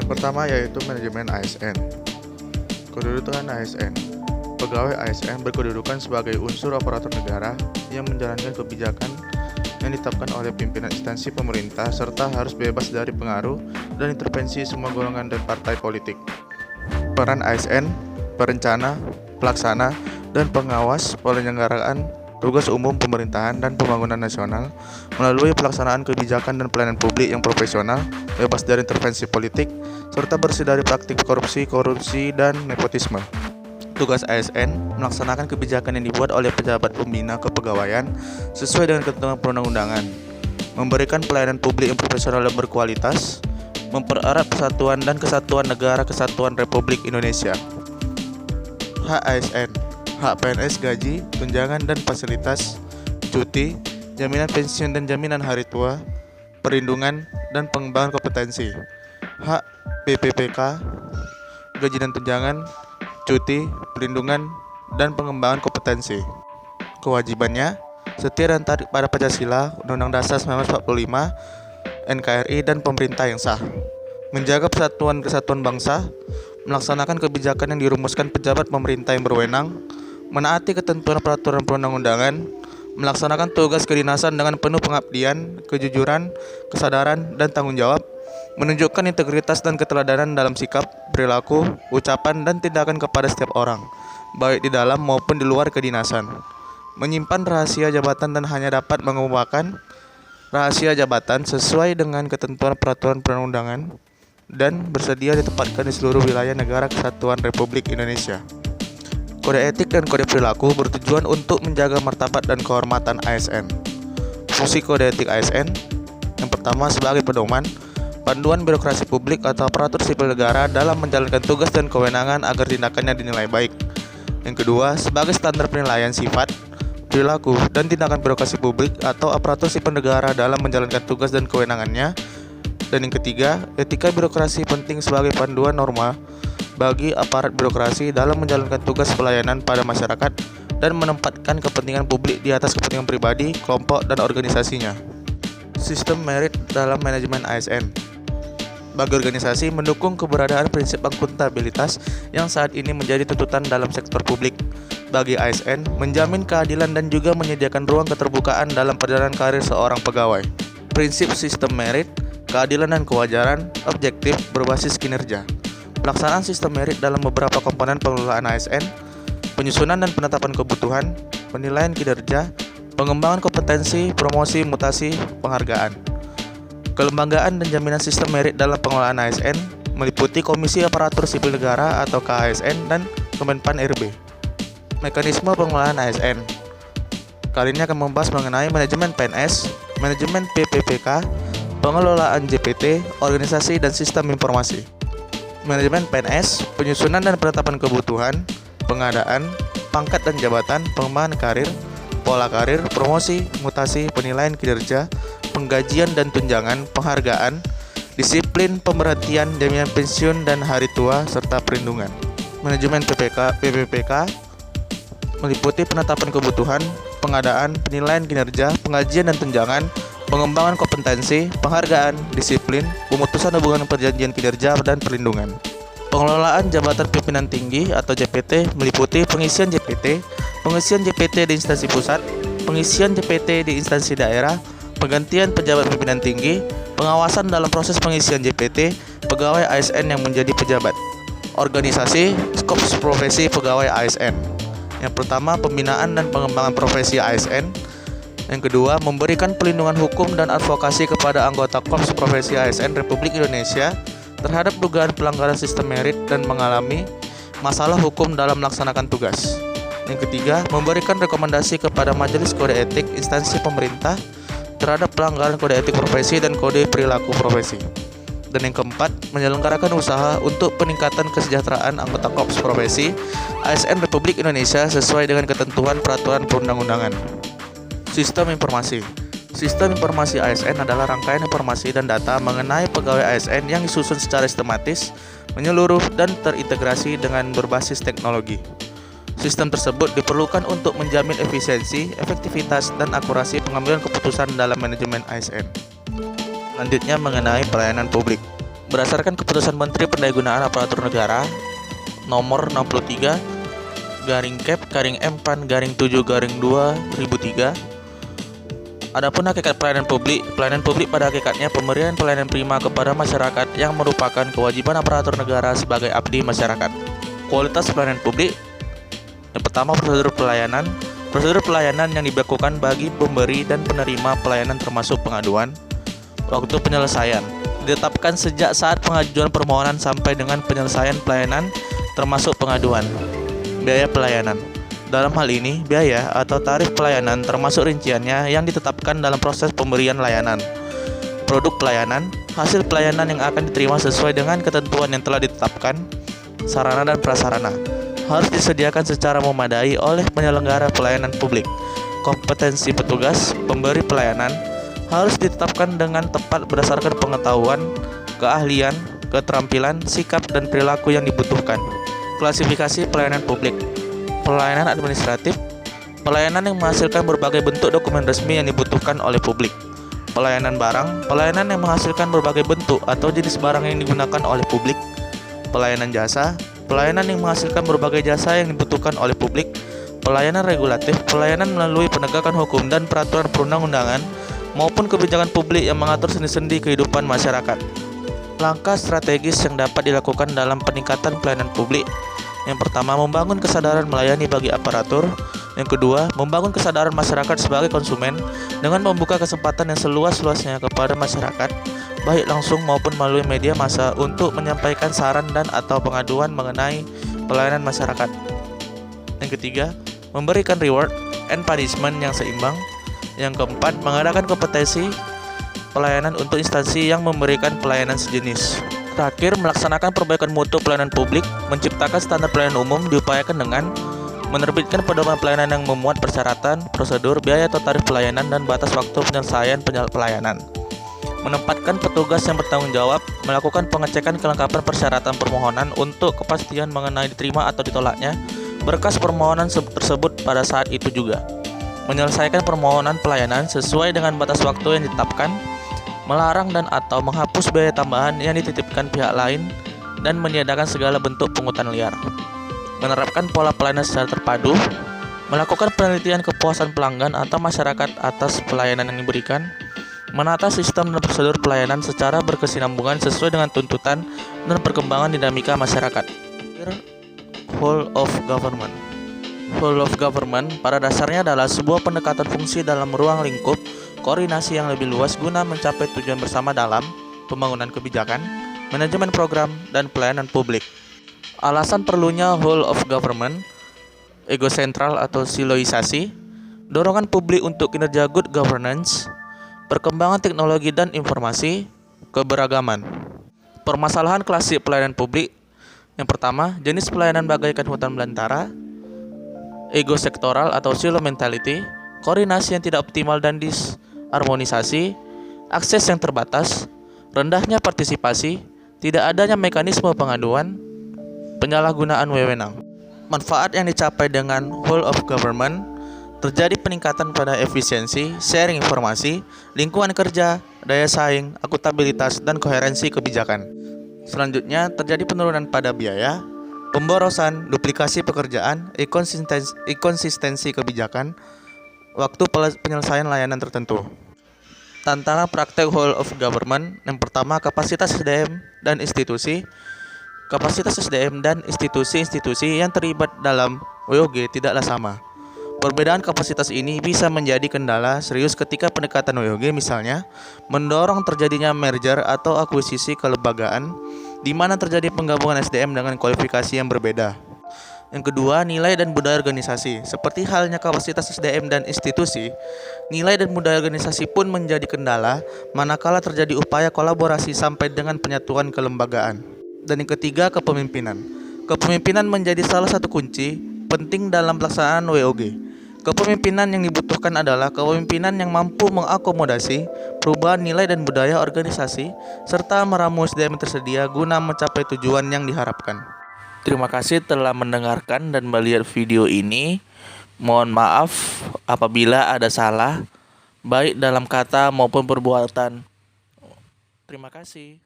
Pertama yaitu manajemen ASN. Kedudukan ASN. Pegawai ASN berkedudukan sebagai unsur aparatur negara yang menjalankan kebijakan yang ditetapkan oleh pimpinan instansi pemerintah serta harus bebas dari pengaruh dan intervensi semua golongan dan partai politik. Peran ASN, perencana, pelaksana, dan pengawas penyelenggaraan tugas umum pemerintahan dan pembangunan nasional melalui pelaksanaan kebijakan dan pelayanan publik yang profesional, bebas dari intervensi politik, serta bersih dari praktik korupsi, dan nepotisme. Tugas ASN melaksanakan kebijakan yang dibuat oleh pejabat pembina kepegawaian sesuai dengan ketentuan perundang-undangan, memberikan pelayanan publik yang profesional dan berkualitas, mempererat persatuan dan kesatuan negara kesatuan Republik Indonesia. Hak ASN, hak PNS gaji, tunjangan dan fasilitas, cuti, jaminan pensiun dan jaminan hari tua, perlindungan dan pengembangan kompetensi. Hak PPPK, gaji dan tunjangan, cuti, perlindungan dan pengembangan kompetensi. Kewajibannya setia dan taat pada Pancasila, Undang-Undang Dasar 1945, NKRI dan pemerintah yang sah. Menjaga persatuan kesatuan bangsa, melaksanakan kebijakan yang dirumuskan pejabat pemerintah yang berwenang, menaati ketentuan peraturan perundang-undangan, melaksanakan tugas kedinasan dengan penuh pengabdian, kejujuran, kesadaran, dan tanggung jawab, menunjukkan integritas dan keteladanan dalam sikap, perilaku, ucapan, dan tindakan kepada setiap orang, baik di dalam maupun di luar kedinasan, menyimpan rahasia jabatan dan hanya dapat mengumumkan rahasia jabatan sesuai dengan ketentuan peraturan perundang-undangan, dan bersedia ditempatkan di seluruh wilayah negara kesatuan Republik Indonesia. Kode etik dan kode perilaku bertujuan untuk menjaga martabat dan kehormatan ASN. Fungsi kode etik ASN yang pertama sebagai pedoman, panduan birokrasi publik atau aparatur sipil negara dalam menjalankan tugas dan kewenangan agar tindakannya dinilai baik. Yang kedua, sebagai standar penilaian sifat, perilaku, dan tindakan birokrasi publik atau aparatur sipil negara dalam menjalankan tugas dan kewenangannya. Dan yang ketiga, etika birokrasi penting sebagai panduan norma bagi aparat birokrasi dalam menjalankan tugas pelayanan pada masyarakat dan menempatkan kepentingan publik di atas kepentingan pribadi, kelompok, dan organisasinya. Sistem merit dalam manajemen ASN. Bagi organisasi mendukung keberadaan prinsip akuntabilitas yang saat ini menjadi tuntutan dalam sektor publik. Bagi ASN, menjamin keadilan dan juga menyediakan ruang keterbukaan dalam perjalanan karir seorang pegawai. Prinsip sistem merit, keadilan dan kewajaran, objektif, berbasis kinerja. Pelaksanaan sistem merit dalam beberapa komponen pengelolaan ASN, penyusunan dan penetapan kebutuhan, penilaian kinerja, pengembangan kompetensi, promosi, mutasi, penghargaan. Kelembagaan dan jaminan sistem merit dalam pengelolaan ASN meliputi Komisi Aparatur Sipil Negara atau KASN dan Kemenpan RB. Mekanisme pengelolaan ASN. Kali ini akan membahas mengenai manajemen PNS, manajemen PPPK, pengelolaan JPT, organisasi dan sistem informasi. Manajemen PNS, penyusunan dan penetapan kebutuhan, pengadaan, pangkat dan jabatan, pengembangan karir, pola karir, promosi, mutasi, penilaian kinerja, penggajian dan tunjangan, penghargaan, disiplin, pemberhentian, jaminan pensiun dan hari tua, serta perlindungan. Manajemen PPPK meliputi penetapan kebutuhan, pengadaan, penilaian kinerja, penggajian dan tunjangan, pengembangan kompetensi, penghargaan, disiplin, pemutusan hubungan perjanjian kinerja, dan perlindungan. Pengelolaan jabatan pimpinan tinggi atau JPT meliputi pengisian JPT di instansi pusat, pengisian JPT di instansi daerah, penggantian pejabat pimpinan tinggi, pengawasan dalam proses pengisian JPT, pegawai ASN yang menjadi pejabat. Organisasi, skop profesi pegawai ASN. Yang pertama, pembinaan dan pengembangan profesi ASN. Yang kedua, memberikan perlindungan hukum dan advokasi kepada anggota Korps Profesi ASN Republik Indonesia terhadap dugaan pelanggaran sistem merit dan mengalami masalah hukum dalam melaksanakan tugas. Yang ketiga, memberikan rekomendasi kepada Majelis Kode Etik instansi pemerintah terhadap pelanggaran kode etik profesi dan kode perilaku profesi. Dan yang keempat, menyelenggarakan usaha untuk peningkatan kesejahteraan anggota Korps Profesi ASN Republik Indonesia sesuai dengan ketentuan peraturan perundang-undangan. Sistem informasi. Sistem informasi ASN adalah rangkaian informasi dan data mengenai pegawai ASN yang disusun secara sistematis, menyeluruh, dan terintegrasi dengan berbasis teknologi. Sistem tersebut diperlukan untuk menjamin efisiensi, efektivitas, dan akurasi pengambilan keputusan dalam manajemen ASN. Selanjutnya mengenai pelayanan publik. Berdasarkan Keputusan Menteri Pendayagunaan Aparatur Negara Nomor 63 Kep/M/7/2/2003. Adapun hakikat pelayanan publik pada hakikatnya pemberian pelayanan prima kepada masyarakat yang merupakan kewajiban aparatur negara sebagai abdi masyarakat. Kualitas pelayanan publik. Yang pertama, prosedur pelayanan. Prosedur pelayanan yang diberlakukan bagi pemberi dan penerima pelayanan termasuk pengaduan. Waktu penyelesaian ditetapkan sejak saat pengajuan permohonan sampai dengan penyelesaian pelayanan termasuk pengaduan. Biaya pelayanan. Dalam hal ini, biaya atau tarif pelayanan termasuk rinciannya yang ditetapkan dalam proses pemberian layanan. Produk pelayanan. Hasil pelayanan yang akan diterima sesuai dengan ketentuan yang telah ditetapkan. Sarana dan prasarana harus disediakan secara memadai oleh penyelenggara pelayanan publik. Kompetensi petugas pemberi pelayanan harus ditetapkan dengan tepat berdasarkan pengetahuan, keahlian, keterampilan, sikap, dan perilaku yang dibutuhkan. Klasifikasi pelayanan publik. Pelayanan administratif. Pelayanan yang menghasilkan berbagai bentuk dokumen resmi yang dibutuhkan oleh publik. Pelayanan barang. Pelayanan yang menghasilkan berbagai bentuk atau jenis barang yang digunakan oleh publik. Pelayanan jasa. Pelayanan yang menghasilkan berbagai jasa yang dibutuhkan oleh publik. Pelayanan regulatif. Pelayanan melalui penegakan hukum dan peraturan perundang-undangan maupun kebijakan publik yang mengatur sendi-sendi kehidupan masyarakat. Langkah strategis yang dapat dilakukan dalam peningkatan pelayanan publik. Yang pertama, membangun kesadaran melayani bagi aparatur. Yang kedua, membangun kesadaran masyarakat sebagai konsumen dengan membuka kesempatan yang seluas-luasnya kepada masyarakat, baik langsung maupun melalui media massa untuk menyampaikan saran dan atau pengaduan mengenai pelayanan masyarakat. Yang ketiga, memberikan reward and punishment yang seimbang. Yang keempat, mengadakan kompetensi pelayanan untuk instansi yang memberikan pelayanan sejenis. Terakhir, melaksanakan perbaikan mutu pelayanan publik, menciptakan standar pelayanan umum diupayakan dengan menerbitkan pedoman pelayanan yang memuat persyaratan, prosedur, biaya atau tarif pelayanan, dan batas waktu penyelesaian pelayanan. Menempatkan petugas yang bertanggung jawab, melakukan pengecekan kelengkapan persyaratan permohonan untuk kepastian mengenai diterima atau ditolaknya berkas permohonan tersebut pada saat itu juga. Menyelesaikan permohonan pelayanan sesuai dengan batas waktu yang ditetapkan, melarang dan atau menghapus biaya tambahan yang dititipkan pihak lain, dan meniadakan segala bentuk pungutan liar. Menerapkan pola pelayanan secara terpadu, melakukan penelitian kepuasan pelanggan atau masyarakat atas pelayanan yang diberikan, menata sistem dan prosedur pelayanan secara berkesinambungan sesuai dengan tuntutan dan perkembangan dinamika masyarakat. Whole of government. Whole of government pada dasarnya adalah sebuah pendekatan fungsi dalam ruang lingkup koordinasi yang lebih luas guna mencapai tujuan bersama dalam pembangunan kebijakan, manajemen program, dan pelayanan publik. Alasan perlunya whole of government, egosentral atau siloisasi, dorongan publik untuk kinerja good governance, perkembangan teknologi dan informasi, keberagaman. Permasalahan klasik pelayanan publik. Yang pertama, jenis pelayanan bagaikan hutan belantara, ego sektoral atau silo mentality, koordinasi yang tidak optimal dan disharmonisasi, akses yang terbatas, rendahnya partisipasi, tidak adanya mekanisme pengaduan, penyalahgunaan wewenang. Manfaat yang dicapai dengan whole of government, terjadi peningkatan pada efisiensi, sharing informasi, lingkungan kerja, daya saing, akuntabilitas, dan koherensi kebijakan. Selanjutnya, terjadi penurunan pada biaya, pemborosan, duplikasi pekerjaan, inkonsistensi kebijakan, waktu penyelesaian layanan tertentu. Tantangan praktek whole of government. Yang pertama, kapasitas SDM dan institusi. Kapasitas SDM dan institusi-institusi yang terlibat dalam WOG tidaklah sama. Perbedaan kapasitas ini bisa menjadi kendala serius ketika pendekatan WOG misalnya mendorong terjadinya merger atau akuisisi kelembagaan di mana terjadi penggabungan SDM dengan kualifikasi yang berbeda. Yang kedua, nilai dan budaya organisasi. Seperti halnya kapasitas SDM dan institusi, nilai dan budaya organisasi pun menjadi kendala manakala terjadi upaya kolaborasi sampai dengan penyatuan kelembagaan. Dan yang ketiga, kepemimpinan. Kepemimpinan menjadi salah satu kunci penting dalam pelaksanaan WOG. Kepemimpinan yang dibutuhkan adalah kepemimpinan yang mampu mengakomodasi perubahan nilai dan budaya organisasi serta meramu SDM tersedia guna mencapai tujuan yang diharapkan. Terima kasih telah mendengarkan dan melihat video ini. Mohon maaf apabila ada salah, baik dalam kata maupun perbuatan. Terima kasih.